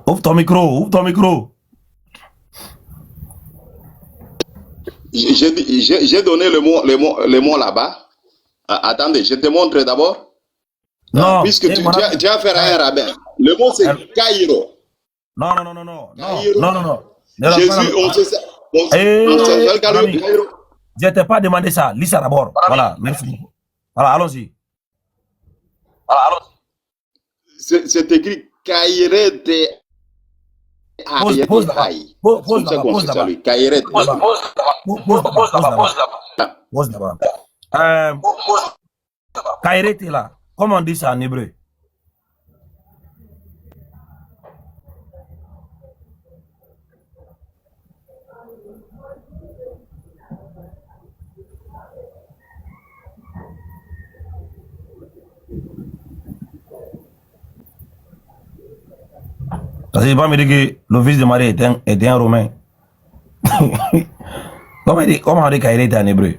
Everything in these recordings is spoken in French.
Ouvre ton micro, ouvre ton micro. J'ai donné le mot là-bas. Attendez, je te montre d'abord. Non, puisque tu as affaire à un rabbin. Le mot c'est Caïro. Non, non, non, non, non, Caïro. non, non, non. Jésus, on sait ça. Je ne t'ai pas demandé ça. Lis ça d'abord. Voilà, merci beaucoup. Voilà, allons-y. C'est écrit Kairete. Pose là-bas. Pose là-bas. Pose là-bas. Pose là-bas. Kairete là. Comment on dit ça en hébreu? Parce qu'il va me dire que le fils de Marie est un Romain. Comment on dit Kairete en hébreu?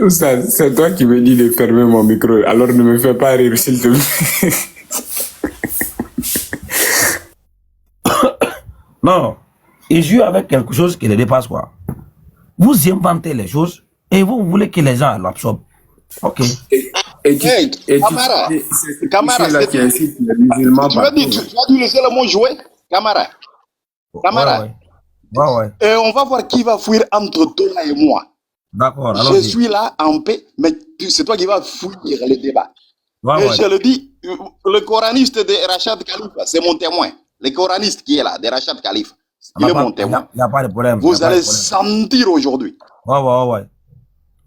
C'est toi qui me dis de fermer mon micro. Alors ne me fais pas rire, s'il te plaît. Non, il joue avec quelque chose qui le dépasse, quoi. Vous inventez les choses et vous voulez que les gens l'absorbent. Ok. Camara, tu vas dire laisser le mot jouer, Camara. Camara. Ouais. Et on va voir qui va fuir entre toi et moi. D'accord. Je suis là en paix, mais c'est toi qui vas fuir le débat. Et je le dis, le coraniste de Rachad Khalifa, c'est mon témoin. Le coraniste qui est là, de Rachad Khalifa, il est mon témoin. Il n'y a pas de problème. Vous allez sentir aujourd'hui. Ouais.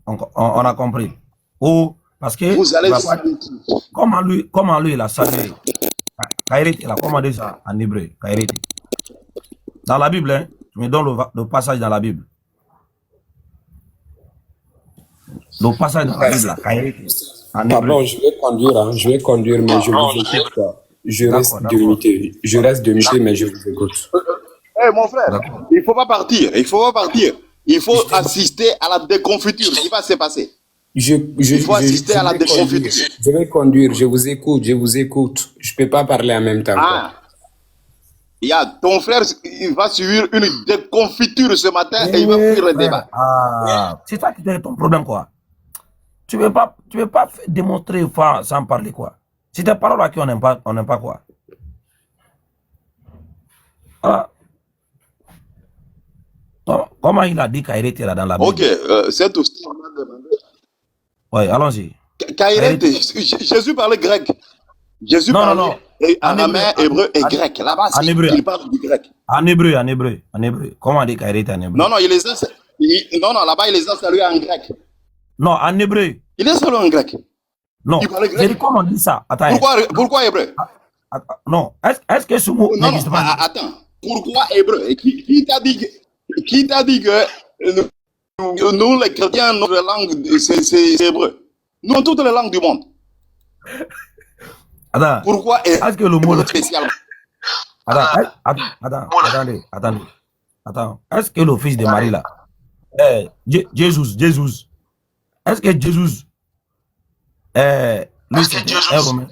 On a compris. Ou parce que vous allez sentir. Comment lui il a salué Kairete, il a commandé ça en hébreu. Kairete. Dans la Bible, hein, tu me donnes le passage dans la Bible. Le passage dans la Bible, là, Kairete. Pardon, je vais conduire, mais je vous écoute pas. Je reste de muter, mais je vous écoute. Mon frère, il ne faut pas partir. Il faut assister à la déconfiture. Ce qui va se passer. Il faut assister à la déconfiture. Je vais conduire, je vous écoute. Je ne peux pas parler en même temps. Ton frère, il va subir une déconfiture ce matin et il va fuir le débat. C'est ça qui est ton problème, quoi. Tu ne veux pas démontrer sans parler, quoi. C'est des paroles à qui on n'aime pas, quoi. Comment il a dit Kairete là dans la Bible? Ok, c'est tout ce qu'on a demandé. Oui, allons-y. Kairete, Jésus parlait grec. Jésus parlait araméen, hébreu et grec. Là-bas, il parle du grec. En hébreu. Comment on dit Kairete en hébreu? Non, là-bas, il les a salués en grec. Non, en hébreu. Il est salué en grec. Non, comment on dit ça? Attends. Pourquoi hébreu? Non, est-ce que ce mot n'existe pas? Attends, pourquoi hébreu? Qui t'a dit que nous, les chrétiens, notre langue, c'est hébreu? Nous avons toutes les langues du monde. Attends. Pourquoi est-ce que le mot spécialement? Attends. Est-ce que le fils de Marie là, Jésus, est-ce que Jésus lui c'est un Romain?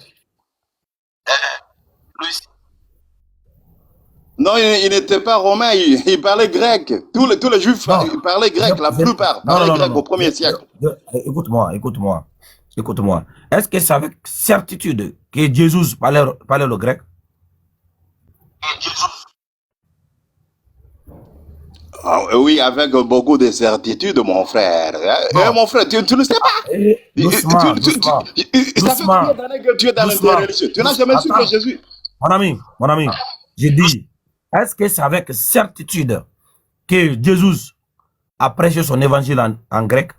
Non, il n'était pas romain, il parlait grec. Tous les juifs parlaient grec, la plupart parlaient grec au 1er siècle. Écoute-moi. Est-ce que c'est avec certitude que Jésus parlait le grec? Oui, avec beaucoup de certitude, mon frère. Mon frère, tu ne sais pas. Doucement. Ça fait combien d'années que tu es dans l'interreligieux? Tu n'as jamais su que Jésus. Mon ami, j'ai dit, est-ce que c'est avec certitude que Jésus a prêché son évangile en grec?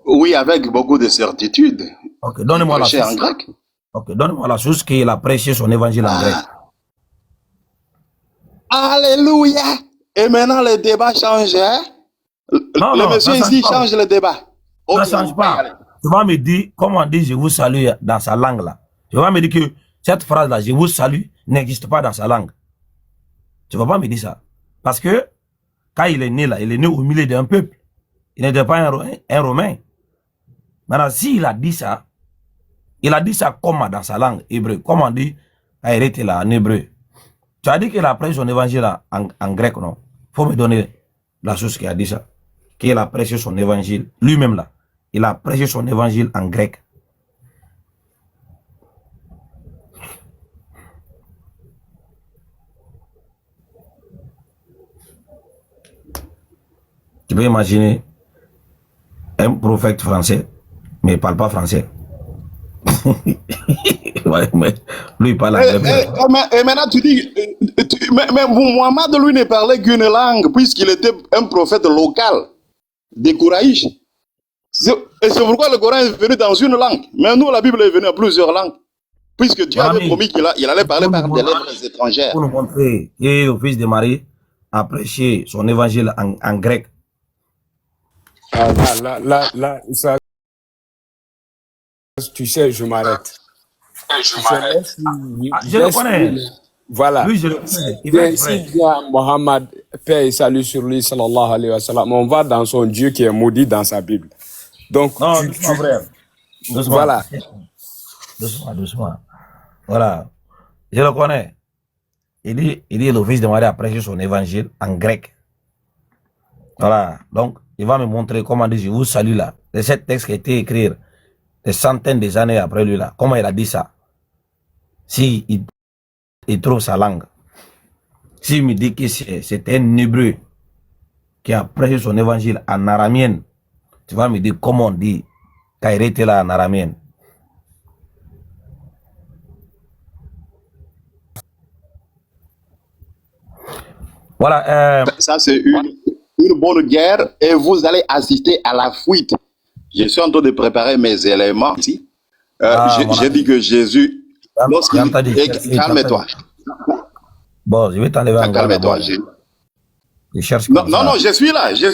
Oui, avec beaucoup de certitude. Ok, donnez-moi la chose. En grec. Ok, donnez-moi la chose qu'il a prêché son évangile en grec. Alléluia. Et maintenant, le débat change. Hein? Le monsieur ici change le débat. Ça ne change pas. Tu vas me dire, comment on dit je vous salue dans sa langue là. Tu vas me dire que cette phrase là, je vous salue, n'existe pas dans sa langue. Tu ne vas pas me dire ça. Parce que quand il est né là, il est né au milieu d'un peuple. Il n'était pas un Romain. Maintenant, s'il a dit ça, il a dit ça comment dans sa langue hébreu? Comment on dit arrêtez là en hébreu? Tu as dit qu'il a prêché son évangile en grec, non? Faut me donner la source qui a dit ça. Qu'il a prêché son évangile, lui-même là. Il a prêché son évangile en grec. Tu peux imaginer un prophète français, mais il ne parle pas français. Ouais, mais lui, il parle anglais. Et maintenant, tu dis, mais Mohamed, lui, ne parlait qu'une langue, puisqu'il était un prophète local des Kouraïches. Et c'est pourquoi le Coran est venu dans une langue. Mais nous, la Bible est venue en plusieurs langues. Puisque Dieu avait promis qu'il allait parler par des lèvres étrangères. Pour nous montrer que le fils de Marie a prêché son évangile en grec. Là, ça, tu sais, je m'arrête. Je le connais. Voilà. Lui, je le connais. Si vient Mohammed, paix et salut sur lui, sallallahu alayhi wa sallam, on va dans son Dieu qui est maudit dans sa Bible. Donc, non, frère. Doucement. Voilà. Doucement. Voilà. Je le connais. Il dit le fils de Marie a prêché son évangile en grec. Voilà. Donc, il va me montrer comment dire, je vous salue là. C'est ce texte qui a été écrit des centaines d'années après lui là. Comment il a dit ça? Si il trouve sa langue. S'il me dit que c'est un hébreu qui a prêché son évangile en araméen, tu vas me dire comment on dit Kairé était là en araméen. Voilà. Ça, c'est une bonne guerre et vous allez assister à la fuite. Je suis en train de préparer mes éléments ici. J'ai dit que Jésus, calme-toi. Bon, je vais t'enlever en calme-toi. Je cherche non, je suis là. Je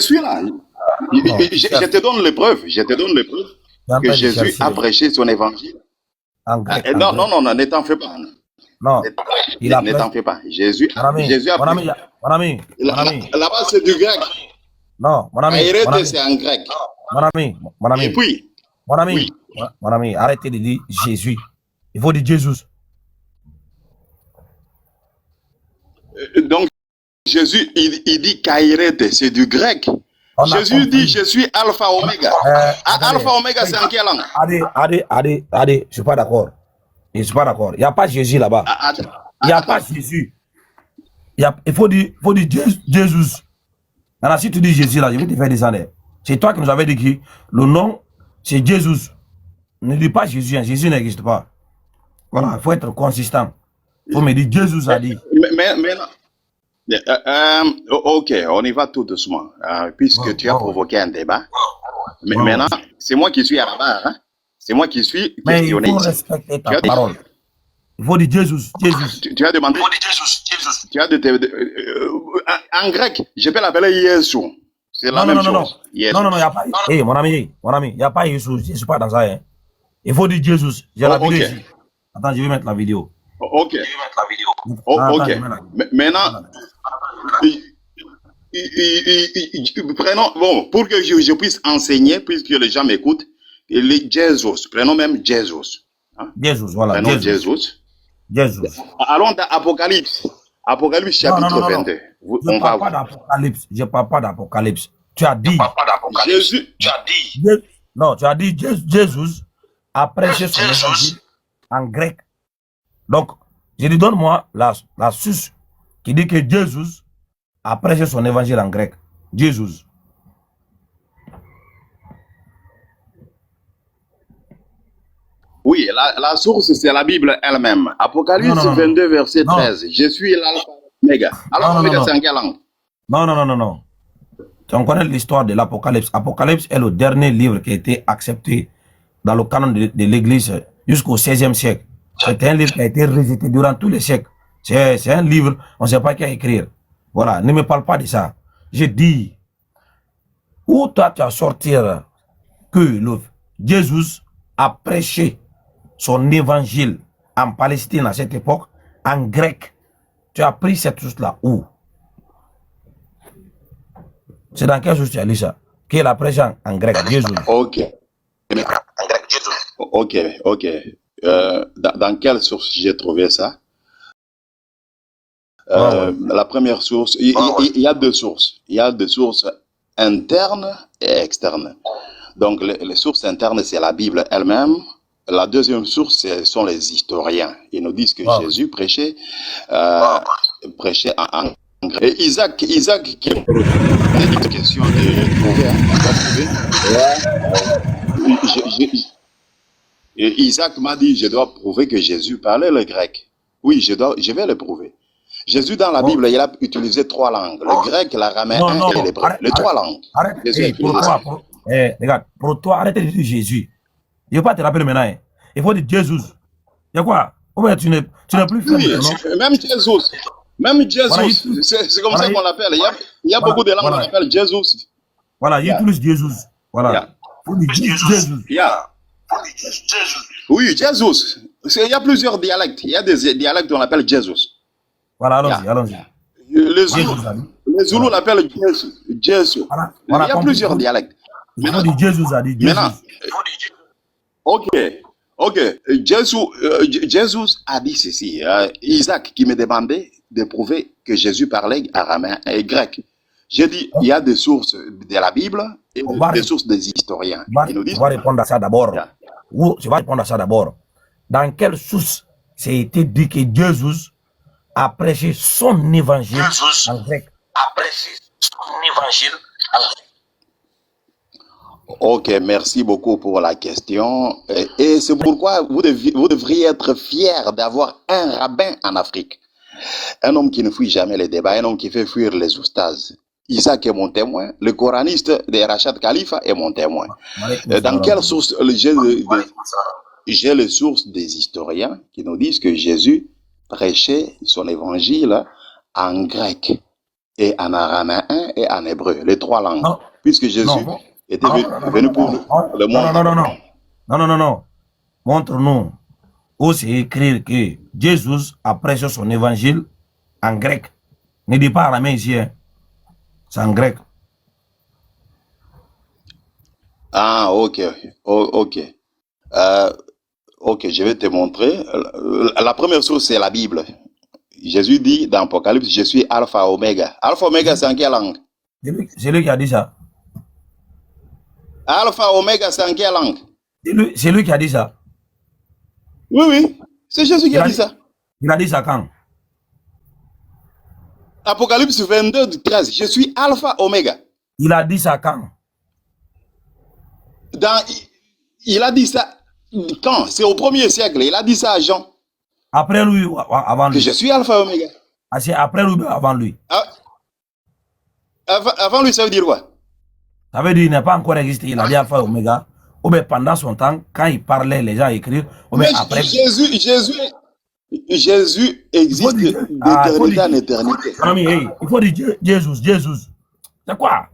te donne les preuves. Que Jésus a prêché son évangile. En grec, non, ne t'en fais pas. Non, ne t'en fais pas. Jésus a prêché. Mon ami. Là-bas, c'est du grec. Non, mon ami. C'est en grec. Mon ami. Et puis, mon ami, arrêtez de dire Jésus. Il faut dire Jésus. Donc, Jésus, il dit Kairete, c'est du grec. Jésus dit, je suis Alpha Oméga. Alpha Oméga, c'est en quelle langue? Allez, je ne suis pas d'accord. Il n'y a pas Jésus là-bas. Il n'y a pas Jésus. Il faut dire Jésus. Alors, si tu dis Jésus là, je vais te faire descendre. C'est toi qui nous avais dit que le nom, c'est Jésus. Ne dis pas Jésus, hein. Jésus n'existe pas. Voilà, il faut être consistant. Il faut me dire Jésus a dit. Mais ok, on y va tout doucement. Puisque tu as provoqué un débat. Mais maintenant, c'est moi qui suis à la barre. Hein? C'est moi qui suis questionné. Mais il faut respecter ta parole. Il faut dire Jésus. Tu as demandé. Il faut dire Jésus. Tu as en grec, je peux l'appeler Yesu. C'est la même chose. Non, il n'y a pas. Hey, mon ami, il n'y a pas Jésus. Je ne suis pas dans ça. Hein. Il faut dire Jésus. J'ai la vidéo ici. Attends, je vais mettre la vidéo. Ok. Ok. Maintenant, prenons, bon, pour que je puisse enseigner, puisque les gens m'écoutent, les Jésus, prenons même Jésus. Hein? Jésus, voilà. Prenons Jésus. Allons dans Apocalypse. Apocalypse chapitre 22. Je ne parle pas d'Apocalypse. Je ne parle pas d'Apocalypse. Tu as dit. Jésus, tu as dit. Non, tu as dit Jésus a prêché son évangile en grec. Donc, je lui donne-moi la source qui dit que Jésus a prêché son évangile en grec. Jésus. Oui, la source, c'est la Bible elle-même. Apocalypse 22, verset 13. Je suis l'alpha Oméga. Alors, Oméga, c'est en quelle langue? Non. On connaît l'histoire de l'Apocalypse. Apocalypse est le dernier livre qui a été accepté dans le canon de l'Église jusqu'au 16e siècle. C'est un livre qui a été rejeté durant tous les siècles. C'est un livre, on ne sait pas qui a écrire. Voilà, ne me parle pas de ça. Je dis, où toi tu as sorti que Jésus a prêché son évangile en Palestine à cette époque, en grec. Tu as pris cette source-là où? C'est dans quelle source tu as lu ça? Qu'il a prêché en grec, Jésus. Ok. en grec, Jesus. Ok, ok. Dans quelle source j'ai trouvé ça? La première source, il y a deux sources. Il y a des sources internes et externes. Donc, les sources internes, c'est la Bible elle-même. La deuxième source, ce sont les historiens. Ils nous disent que Jésus prêchait en grec. Et Isaac qui a une question de trouver. Isaac m'a dit, je dois prouver que Jésus parlait le grec. Oui, je vais le prouver. Jésus, dans la Bible, il a utilisé trois langues. Le grec, l'araméen et l'hébreu. Les trois langues. Arrête. Regarde, pour toi, arrête de dire Jésus. Il ne faut pas te rappeler maintenant. Il faut dire Jésus. Il y a quoi? Tu n'es plus oui, même Jésus. Même Jésus. C'est comme ça qu'on l'appelle. Il y a beaucoup de langues qu'on appelle Jésus. Voilà, il utilise Jésus. Voilà. Il faut dire Jésus. Oui, Jésus. Il y a plusieurs dialectes. Il y a des dialectes qu'on appelle Jésus. Voilà, allons-y. Les Zoulous l'appellent Jésus. Il y a plusieurs dialectes. Il faut dire Jésus, a dit Jésus. Ok. Jésus a dit ceci. Isaac qui me demandait de prouver que Jésus parlait araméen et grec. J'ai dit, il y a des sources de la Bible et des sources des historiens. On va répondre à ça d'abord. Je vais répondre à ça d'abord. Dans quelle source c'est été dit que Jésus a prêché son évangile en grec? Ok, merci beaucoup pour la question. Et c'est pourquoi vous devriez être fiers d'avoir un rabbin en Afrique. Un homme qui ne fuit jamais les débats, un homme qui fait fuir les oustas. Isaac est mon témoin. Le coraniste de Rachad Khalifa est mon témoin. Dans quelle source? J'ai les sources des historiens qui nous disent que Jésus prêchait son évangile en grec et en araméen et en hébreu, les trois langues. Puisque Jésus était venu pour le monde. Non. Montre-nous où c'est écrit que Jésus a prêché son évangile en grec. Ne dis pas araméen ici, hein. C'est en grec. Ah, ok. Ok, je vais te montrer. La première source, c'est la Bible. Jésus dit dans Apocalypse, je suis Alpha Oméga. Alpha Oméga, c'est en quelle langue? C'est lui qui a dit ça. Alpha Oméga, c'est en quelle langue? C'est lui qui a dit ça. Oui. C'est Jésus qui a dit ça. Il a dit ça quand? Apocalypse 22, 13. Je suis Alpha Oméga. Il a dit ça quand? Il a dit ça quand? C'est au 1er siècle. Il a dit ça à Jean. Après lui ou avant lui? Que je suis Alpha Oméga. Ah, c'est après lui ou avant lui? Avant lui, ça veut dire quoi? Ça veut dire qu'il n'a pas encore existé. Il a dit Alpha Oméga. Ou bien pendant son temps, quand il parlait, les gens écrivent. Ou bien après. Jésus existe d'éternité en éternité. Il faut dire Jésus. C'est quoi?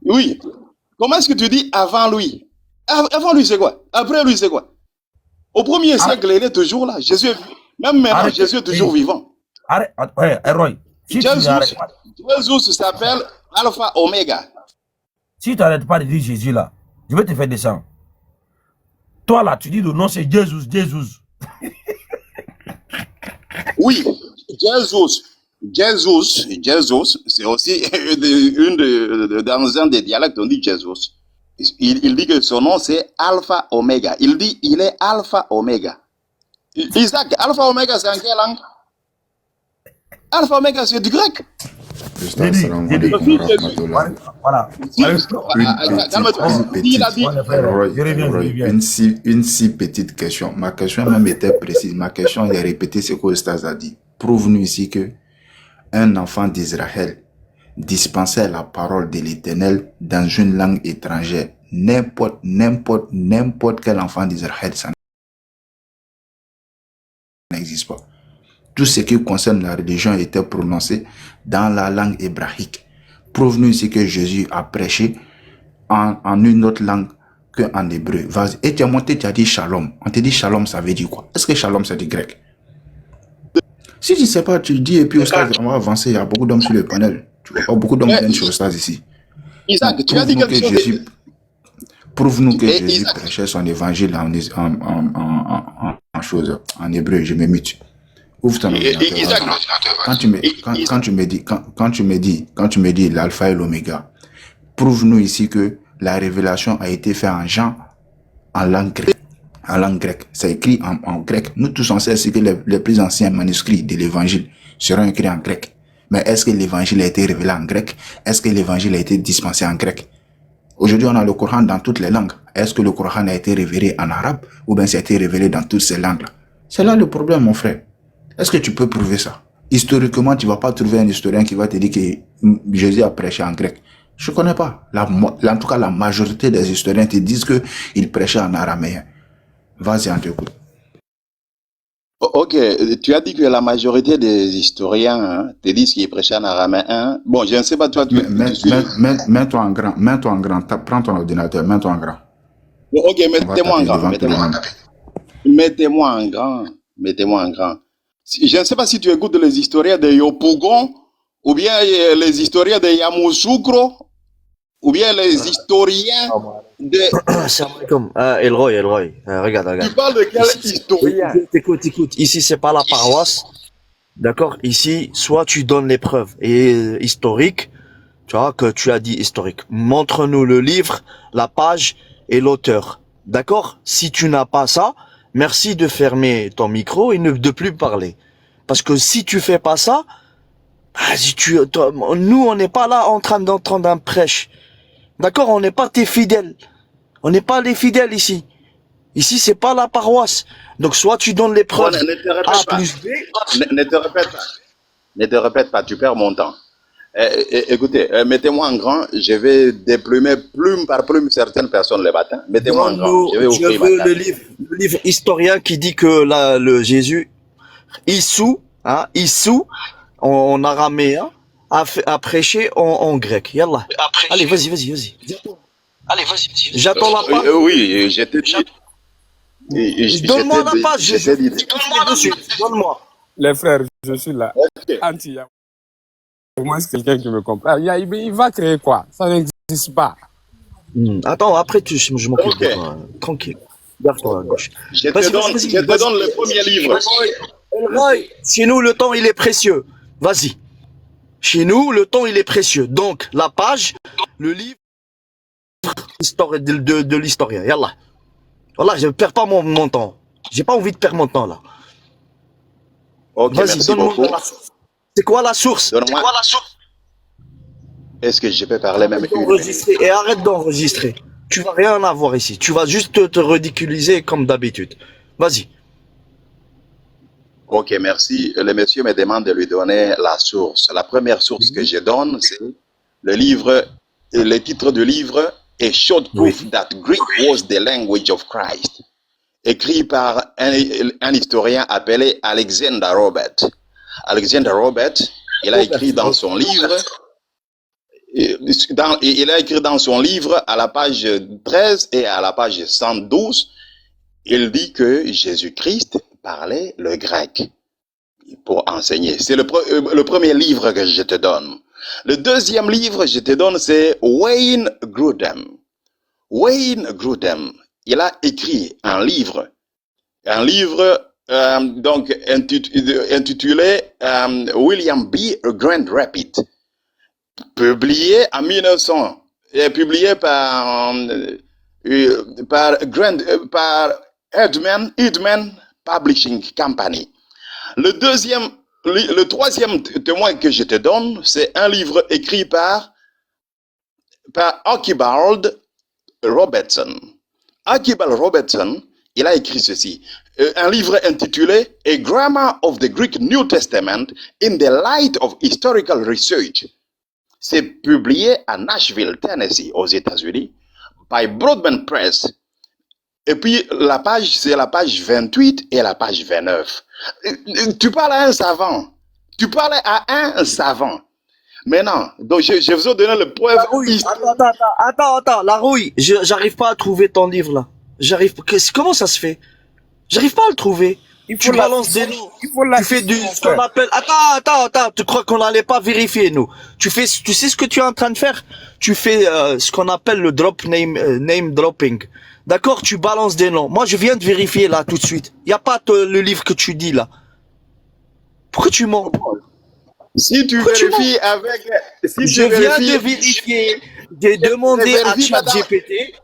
Oui. Comment est-ce que tu dis avant lui? Avant lui, c'est quoi? Après lui, c'est quoi? Au 1er siècle, il est toujours là. Jésus, même maintenant, Jésus est toujours vivant. Arrête, Roy. Jésus s'appelle Alpha Oméga. Si tu n'arrêtes pas de dire Jésus là, je vais te faire descendre. Toi là, tu dis le nom c'est Jésus. Oui, Jésus, c'est aussi dans un des dialectes, on dit Jésus. Il dit que son nom c'est Alpha Oméga. Il est Alpha Oméga. Isaac, Alpha Oméga, c'est en quelle langue? Alpha Oméga, c'est du grec. Voilà. Une si petite question. Ma question même était précise. Ma question est répétée ce que Oustaz a dit. Prouve-nous ici que un enfant d'Israël dispensait la parole de l'Éternel dans une langue étrangère. N'importe quel enfant d'Israël, ça n'existe pas. Tout ce qui concerne la religion était prononcé dans la langue hébraïque. Prouve-nous ici que Jésus a prêché en une autre langue qu'en hébreu. Vas-y. Et tu as monté, tu as dit shalom. On te dit shalom, ça veut dire quoi? Est-ce que shalom, c'est du grec? Si tu ne sais pas, tu dis, et puis Ostaz, on va avancer. Il y a beaucoup d'hommes sur le panel. Tu vois pas beaucoup d'hommes viennent sur Ostaz ici. Isaac, tu as dit quelque chose. Prouve-nous que Et Jésus Isaac, prêchait son évangile en hébreu. Je me mute. Ouvre ton ordinateur. Isaac, Quand tu me dis l'alpha et l'oméga, prouve-nous ici que la révélation a été faite en Jean, en langue grecque. En langue grecque. C'est écrit en grec. Nous tous on sait que les plus anciens manuscrits de l'évangile seront écrits en grec. Mais est-ce que l'évangile a été révélé en grec? Est-ce que l'évangile a été dispensé en grec? Aujourd'hui, on a le Coran dans toutes les langues. Est-ce que le Coran a été révélé en arabe ou bien ça a été révélé dans toutes ces langues-là? C'est là le problème, mon frère. Est-ce que tu peux prouver ça? Historiquement, tu ne vas pas trouver un historien qui va te dire que Jésus a prêché en grec. Je ne connais pas. En tout cas, la majorité des historiens te disent qu'il prêchait en araméen. Vas-y, on t'écoute. ok, tu as dit que la majorité des historiens te disent qu'il prêchait en araméen. Bon, je ne sais pas, toi, Mets-toi en grand. Prends ton ordinateur, mets-toi en grand. Bon, ok, mettez-moi en grand. Mettez-moi en grand. Je ne sais pas si tu écoutes les historiens de Yopougon, ou bien les historiens de Yamoussoukro, ou bien les historiens de... Salam alaikum. Elroy. Regarde. Tu parles de quel historien? Écoute. Ici, c'est pas la paroisse. D'accord? Ici, soit tu donnes les preuves historiques, tu vois, que tu as dit historique. Montre-nous le livre, la page et l'auteur. D'accord? Si tu n'as pas ça, merci de fermer ton micro et de plus parler. Parce que si tu fais pas ça, nous, on n'est pas là en train d'entendre un prêche. D'accord? On n'est pas tes fidèles. On n'est pas les fidèles ici. Ici, c'est pas la paroisse. Donc, soit tu donnes les preuves A plus B. Ne te répète pas, tu perds mon temps. Écoutez, mettez-moi en grand, je vais déplumer plume par plume certaines personnes le matin. Mettez-moi en grand, je vais Je veux le livre historien qui dit que le Jésus, Issou, en araméen, a prêché en grec. Yallah. Allez, vas-y. J'attends la page. Oui, je t'ai dit. Donne-moi la page. Donne-moi. Les frères, je suis là. Okay. Anti. Au moins, c'est quelqu'un qui me comprend. Il va créer quoi? Ça n'existe pas. Attends, après, je m'occupe de toi. Tranquille. Garde-toi à gauche. Je te donne le premier livre. Chez nous, le temps, il est précieux. Vas-y. Chez nous, le temps, il est précieux. Donc, la page, le livre de l'historien. Yallah. Voilà, je ne perds pas mon temps. J'ai pas envie de perdre mon temps, là. Ok, vas-y, donne-moi la source. C'est quoi la source? Est-ce que je peux parler même une minute? Et arrête d'enregistrer. Tu vas rien avoir ici. Tu vas juste te ridiculiser comme d'habitude. Vas-y. Ok, merci. Le monsieur me demande de lui donner la source. La première source que je donne, c'est le titre du livre A Short Proof That Greek Was the Language of Christ, écrit par un historien appelé Alexander Robert. Alexander Robert, il a écrit dans son livre, à la page 13 et à la page 112, il dit que Jésus-Christ parlait le grec pour enseigner. C'est le premier livre que je te donne. Le deuxième livre que je te donne, c'est Wayne Grudem. Wayne Grudem, il a écrit un livre donc intitulé William B. Grand Rapid, publié en 1900, publié par Edman Publishing Company. Le troisième témoin que je te donne, c'est un livre écrit par Archibald Robertson. Archibald Robertson, il a écrit ceci, un livre intitulé A Grammar of the Greek New Testament in the Light of Historical Research. C'est publié à Nashville, Tennessee, aux États-Unis, by Broadman Press. Et puis, la page, c'est la page 28 et la page 29. Tu parles à un savant. Tu parlais à un savant. Maintenant, donc je vous ai donné le preuve. Attends, la rouille. J'arrive pas à trouver ton livre là. Comment ça se fait? J'arrive pas à le trouver. Tu balances des noms. Tu fais ce qu'on appelle, attends, tu crois qu'on n'allait pas vérifier, nous? Tu sais ce que tu es en train de faire? Tu fais, ce qu'on appelle le name dropping. D'accord? Tu balances des noms. Moi, je viens de vérifier, là, tout de suite. Y a pas le livre que tu dis, là. Pourquoi tu mens? Si tu vérifies avec... Si je viens de vérifier. J'ai demandé à ChatGPT.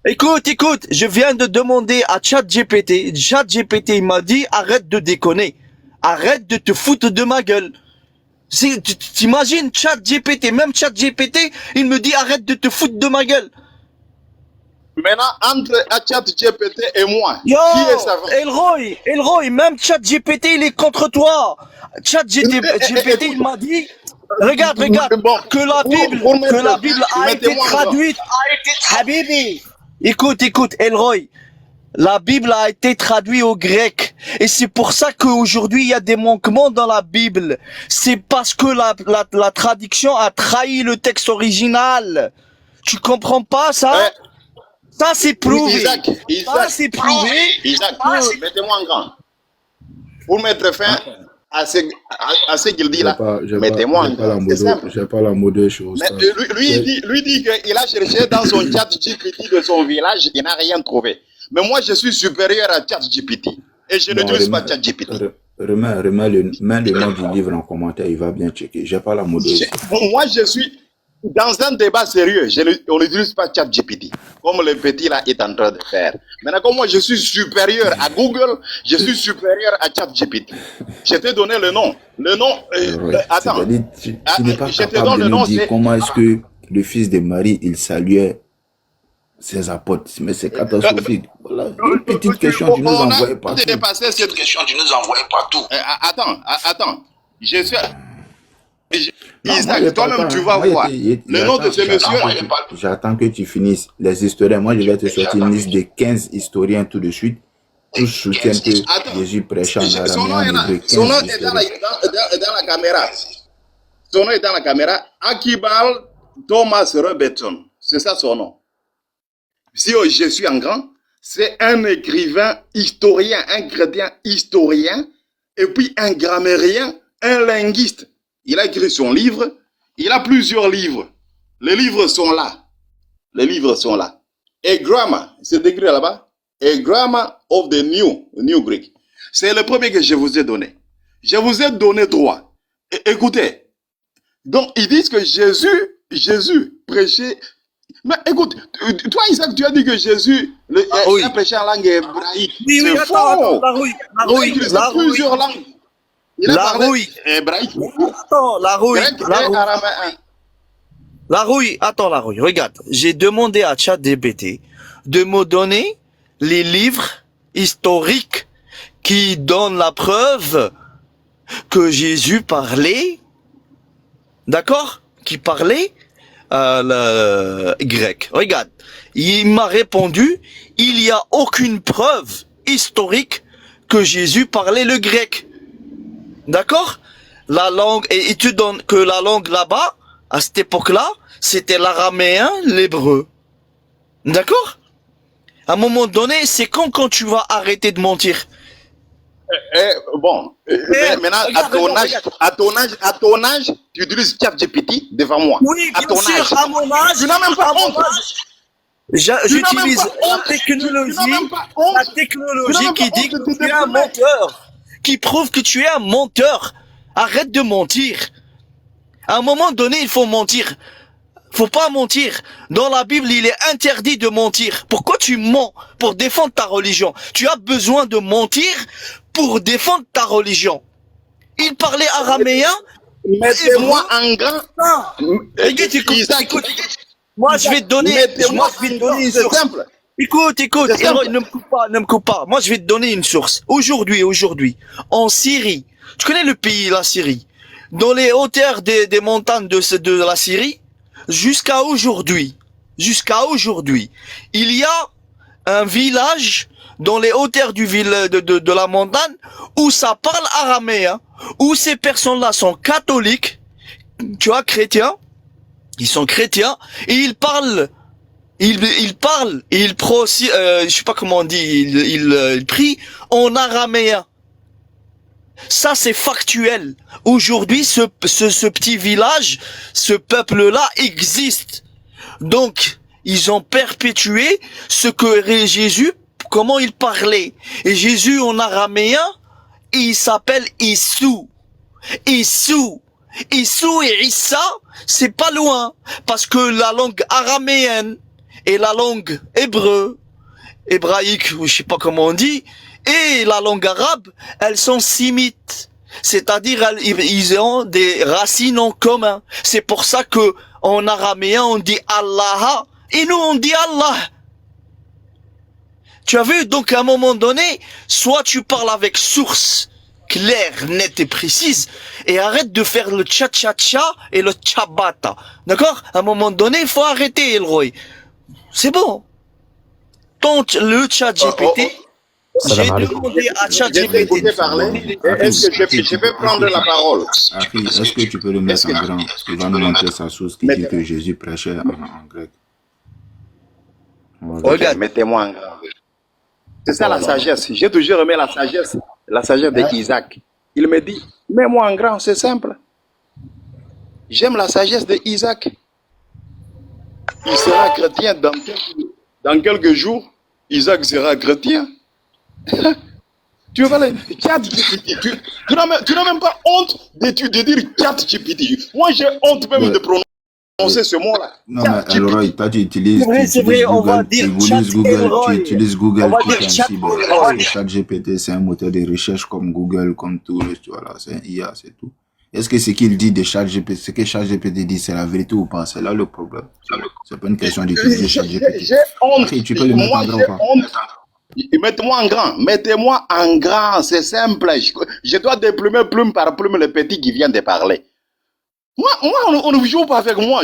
Écoute, je viens de demander à ChatGPT. ChatGPT, il m'a dit, arrête de déconner. Arrête de te foutre de ma gueule. T'imagines ChatGPT, même ChatGPT, il me dit, arrête de te foutre de ma gueule. Maintenant, entre ChatGPT et moi, yo, qui est savant? Elroy, même ChatGPT, il est contre toi. ChatGPT, il m'a dit, regarde, bon, que la Bible a été traduite. Habibi. Écoute, Elroy. La Bible a été traduite au grec. Et c'est pour ça qu'aujourd'hui, il y a des manquements dans la Bible. C'est parce que la traduction a trahi le texte original. Tu comprends pas ça? Ça, c'est prouvé. Ça, c'est prouvé. Isaac, mettez-moi en grand. Pour mettre fin à ce qu'il dit là, mettez-moi en grand. C'est simple. J'ai pas la mot de choses. Lui dit qu'il a cherché dans son chat GPT de son village, il n'a rien trouvé. Mais moi, je suis supérieur à ChatGPT. Et je n'utilise pas ChatGPT. Remets le nom du livre en commentaire, il va bien checker. J'ai pas la mot de moi, je suis dans un débat sérieux. On n'utilise pas ChatGPT, comme le petit là est en train de faire. Maintenant, comme moi, je suis supérieur à Google, je suis supérieur à ChatGPT. Je t'ai donné le nom. Le nom, attends. Tu n'es pas capable de nous dire comment est-ce que le fils de Marie, il saluait ses apôtres. Mais c'est catastrophique. Voilà. Une petite question, tu nous envoies partout. Dépasser cette question, tu nous envoies partout. Attends. Je suis... Isaac, toi-même, tu vas voir. Le nom de ce monsieur... J'attends que tu finisses les historiens. Moi, je vais te sortir une liste de 15 historiens tout de suite. Tous soutiennent que Jésus prêchait en araméen. Son nom est dans la caméra. Son nom est dans la caméra. Akibal Thomas Robertson. C'est ça son nom. Si je suis en grand, c'est un écrivain historien, un chrétien historien, et puis un grammairien, un linguiste. Il a écrit son livre, il a plusieurs livres. Les livres sont là. A Grammar, c'est écrit là-bas. A Grammar of the New Greek. C'est le premier que je vous ai donné. Je vous ai donné droit. Écoutez. Donc, ils disent que Jésus prêchait. Mais écoute, toi Isaac, tu as dit que Jésus a prêché en langue hébraïque. Oui, attends, la plusieurs langues. Il a parlé hébraïque. Attends, la rouille, regarde. J'ai demandé à ChatGPT de me donner les livres historiques qui donnent la preuve que Jésus parlait, d'accord? Qui parlait le grec. Regarde, il m'a répondu, il n'y a aucune preuve historique que Jésus parlait le grec. D'accord? La langue, et tu donnes que la langue là-bas, à cette époque-là, c'était l'araméen, l'hébreu. D'accord? À un moment donné, c'est quand tu vas arrêter de mentir. Maintenant, à ton âge, tu utilises ChatGPT devant moi. Oui, bien sûr, à mon âge, tu n'as même pas honte. J'utilise la technologie qui dit que tu es un menteur, qui prouve que tu es un menteur. Arrête de mentir. À un moment donné, il faut mentir. Faut pas mentir. Dans la Bible, il est interdit de mentir. Pourquoi tu mens? Pour défendre ta religion. Tu as besoin de mentir pour défendre ta religion. Il parlait araméen. Mettez-moi en grand. Écoute. Moi, je vais te donner une source. Écoute, Héroï, ne me coupe pas. Moi, je vais te donner une source. Aujourd'hui, en Syrie, tu connais le pays, la Syrie, dans les hauteurs des montagnes de la Syrie, jusqu'à aujourd'hui, il y a un village dans les hauteurs de la montagne où ça parle araméen, où ces personnes-là sont catholiques, tu vois, chrétiens, ils sont chrétiens, et ils parlent, et ils prient, je sais pas comment on dit, ils prient en araméen. Ça, c'est factuel. Aujourd'hui, ce petit village, ce peuple-là existe. Donc, ils ont perpétué ce que Jésus, comment il parlait. Et Jésus, en araméen, il s'appelle Issou. Issou. Issou et Issa, c'est pas loin. Parce que la langue araméenne et la langue hébraïque, ou je sais pas comment on dit, et la langue arabe, elles sont sémites. C'est-à-dire, ils ont des racines en commun. C'est pour ça que, en araméen, on dit Allah, et nous, on dit Allah. Tu as vu? Donc, à un moment donné, soit tu parles avec source claire, nette et précise, et arrête de faire le tcha-tcha-tcha et le tchabata. D'accord? À un moment donné, il faut arrêter, Elroy. C'est bon. Le chat GPT, j'ai demandé à ChatGPT de parler. Est-ce que je peux prendre la parole? Est-ce que tu peux le mettre en grand? Il va nous montrer sa source qui dit que Jésus prêchait en grec. Regarde, mettez-moi en grand. C'est ça la sagesse. J'ai toujours aimé la sagesse d'Isaac. Il me dit, mets-moi en grand, c'est simple. J'aime la sagesse d'Isaac. Il sera chrétien dans quelques jours. Isaac sera chrétien. Tu vas aller. Tu n'as même pas honte de dire ChatGPT. Moi, j'ai honte même de prononcer ce mot-là. Non, mais alors, toi, tu utilises Google. Tu utilises Google qui est sensible. ChatGPT, c'est un moteur de recherche comme Google, comme tout. Voilà, c'est un IA, c'est tout. Est-ce que ce qu'il dit de ChatGPT, ce que ChatGPT dit, c'est la vérité ou pas? C'est là le problème. C'est pas une question d'utiliser ChatGPT. J'ai honte. Tu peux le mettre en grand ou pas? Mettez-moi en grand. Mettez-moi en grand. C'est simple. Je dois déplumer plume par plume le petit qui vient de parler. Moi, on ne joue pas avec moi.